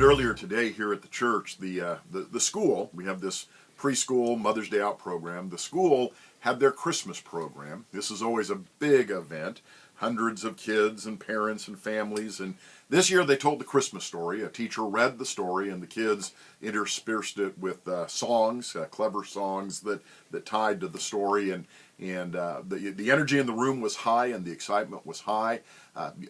earlier today here at the church, the school, we have this preschool Mother's Day Out program. The school had their Christmas program. This is always a big event. Hundreds of kids and parents and families. And this year they told the Christmas story. A teacher read the story and the kids interspersed it with songs, clever songs that tied to the story. And the energy in the room was high and the excitement was high.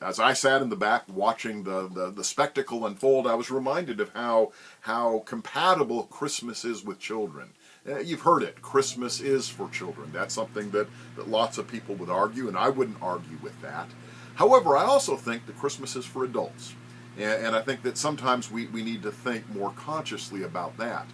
As I sat in the back watching the spectacle unfold, I was reminded of how compatible Christmas is with children. You've heard it. Christmas is for children. That's something that lots of people would argue, and I wouldn't argue with that. However, I also think that Christmas is for adults. And I think that sometimes we need to think more consciously about that.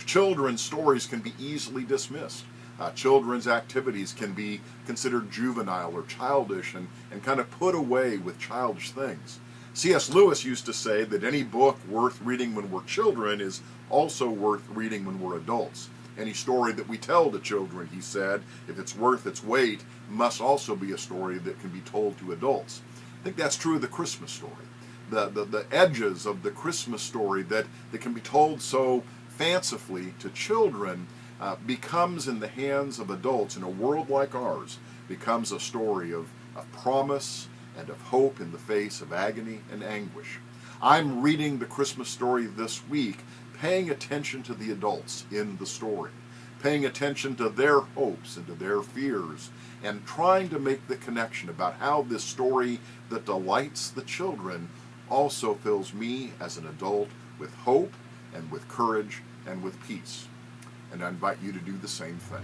Children's stories can be easily dismissed. Children's activities can be considered juvenile or childish and kind of put away with childish things. C.S. Lewis used to say that any book worth reading when we're children is also worth reading when we're adults. Any story that we tell to children, he said, if it's worth its weight, must also be a story that can be told to adults. I think that's true of the Christmas story. The edges of the Christmas story that can be told so fancifully to children becomes in the hands of adults in a world like ours, becomes a story of promise and of hope in the face of agony and anguish. I'm reading the Christmas story this week, paying attention to the adults in the story, paying attention to their hopes and to their fears, and trying to make the connection about how this story that delights the children also fills me as an adult with hope and with courage and with peace. And I invite you to do the same thing.